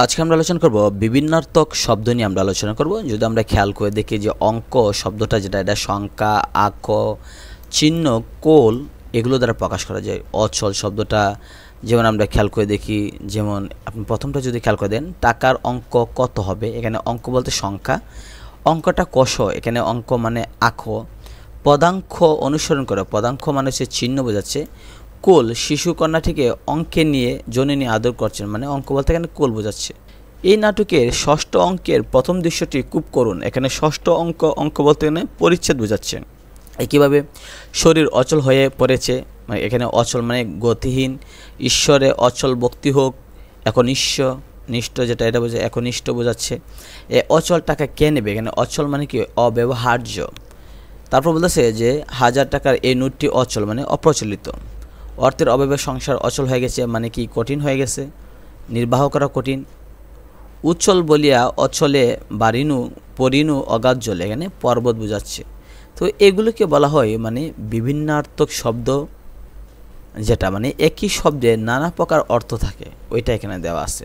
আজকে আমরা আলোচনা করব বিভিন্নার্থক শব্দ নিয়ে আমরা আলোচনা করব। যদি আমরা খেয়াল করে দেখি যে অঙ্ক শব্দটা যেটা এটা সংখ্যা, আক, চিহ্ন, কোল এগুলো দ্বারা প্রকাশ করা যায়। অচল শব্দটা যেমন আমরা খেয়াল করে দেখি, যেমন আপনি প্রথমটা যদি খেয়াল করে দেন, টাকার অঙ্ক কত হবে, এখানে অঙ্ক বলতে সংখ্যা, অঙ্কটা কষ, এখানে অঙ্ক মানে আখ, পদাঙ্ক অনুসরণ করে, পদাঙ্ক মানে হচ্ছে চিহ্ন বোঝাচ্ছে, কোল শিশু কন্যাটিকে অঙ্কে নিয়ে জননী আদর করছেন, মানে অঙ্ক বলতে এখানে কোল বোঝাচ্ছে। এই নাটকের ষষ্ঠ অঙ্কের প্রথম দৃশ্যটি খুব করুণ, এখানে ষষ্ঠ অঙ্ক বলতে এখানে পরিচ্ছেদ বোঝাচ্ছে। একইভাবে শরীর অচল হয়ে পড়েছে, মানে এখানে অচল মানে গতিহীন, ঈশ্বরে অচল ভক্তি হোক, একনিষ্ঠ নিষ্ঠ যেটা এটা বোঝায়, একনিষ্ঠ বোঝাচ্ছে। এ অচল টাকা কে নেবে, এখানে অচল মানে কি অব্যবহার্য। তারপর বলতেছে যে 1000 টাকার এই নোটটি অচল মানে অপ্রচলিত। অর্থের অভাবে সংসার অচল হয়ে গেছে মানে কি কঠিন হয়ে গেছে, নির্বাহ করা কঠিন। উচ্ছল বলিয়া অচলে বারিনু পরিনু অগাধ জলে, এখানে পর্বত বোঝাচ্ছে। তো এগুলোকে বলা হয় মানে বিভিন্নার্থক শব্দ, যেটা মানে একই শব্দে নানা প্রকার অর্থ থাকে, ওইটা এখানে দেওয়া আছে।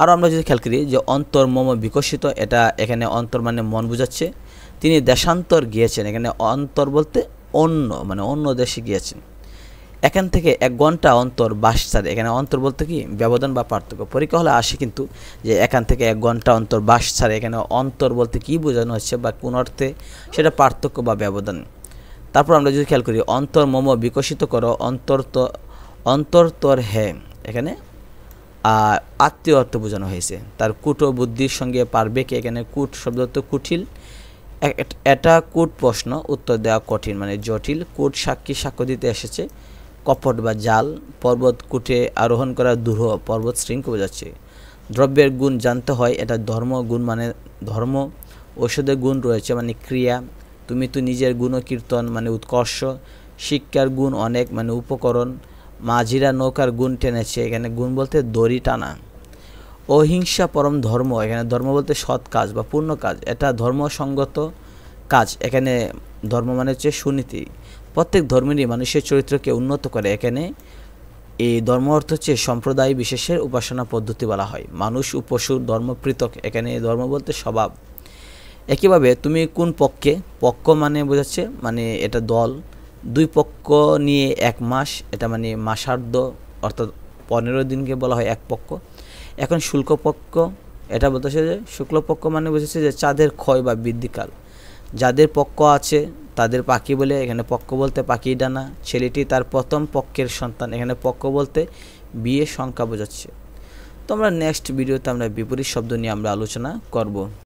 আর আমরা যদি খেয়াল করি যে অন্তর মম বিকশিত, এটা এখানে অন্তর মানে মন বোঝাচ্ছে। তিনি দেশান্তর গিয়েছেন, এখানে অন্তর বলতে অন্য মানে অন্য দেশে গিয়েছেন। এখান থেকে 1 ঘন্টা অন্তর বাস ছাড়ে, এখানে অন্তর বলতে কি ব্যবধান বা পার্থক্য। পরীক্ষা হলে আসে কিন্তু যে এখান থেকে 1 ঘন্টা অন্তর বাস ছাড়ে, এখানে অন্তর বলতে কি বোঝানো হচ্ছে বা কোন অর্থে সেটা পার্থক্য বা ব্যবধান। তারপর আমরা যদি খেয়াল করি অন্তর মম বিকশিত করো, অন্তর্তর হে, এখানে আত্মীয় অর্থ বোঝানো হয়েছে। তার কুটো বুদ্ধির সঙ্গে পারবে কি, এখানে কুট শব্দ অর্থ কুটিল, এটা কুট প্রশ্ন উত্তর দেওয়া কঠিন মানে জটিল। কুট সাক্ষ্য দিতে এসেছে, কপট বা জাল। পর্বত কুটে আরোহণ করা দুরূহ, পর্বত শৃঙ্গ বোঝাচ্ছে। দ্রব্যের গুণ জানতে হয়, এটা ধর্ম, গুণ মানে ধর্ম। ঔষধের গুণ রয়েছে মানে ক্রিয়া। তুমি তো নিজের গুণ কীর্তন মানে উৎকর্ষ। শিক্ষার গুণ অনেক মানে উপকরণ। মাঝিরা নৌকার গুণ টেনেছে, এখানে গুণ বলতে দড়ি টানা। অহিংসা পরম ধর্ম, এখানে ধর্ম বলতে সৎ কাজ বা পূর্ণ কাজ, এটা ধর্মসঙ্গত কাজ। এখানে ধর্ম মানে হচ্ছে সুনীতি। প্রত্যেক ধর্মেরই মানুষের চরিত্রকে উন্নত করে, এখানে এই ধর্ম অর্থ হচ্ছে সম্প্রদায় বিশেষের উপাসনা পদ্ধতি বলা হয়। মানুষ ও পশুর ধর্ম পৃথক, এখানে ধর্ম বলতে স্বভাব। একইভাবে তুমি কোন পক্ষে, পক্ষ মানে বোঝাচ্ছে মানে এটা দল। 2 পক্ষ নিয়ে 1 মাস, এটা মানে মাসার্ধ অর্থাৎ 15 দিনকে বলা হয় 1 পক্ষ। এখন শুল্কপক্ষ, এটা বলতেছে যে শুক্লপক্ষ মানে বোঝাচ্ছে যে চাঁদের ক্ষয় বা বৃদ্ধিকাল। যাদের পক্ষ আছে তাদের পাখি বলে, এখানে পক্ষ বলতে পাখি ডানা। ছেলেটি তার প্রথম পক্ষের সন্তান, এখানে পক্ষ বলতে বিয়ে সংখ্যা বোঝাচ্ছে। তো আমরা নেক্সট ভিডিওতে আমরা বিপরীত শব্দ নিয়ে আমরা আলোচনা করব।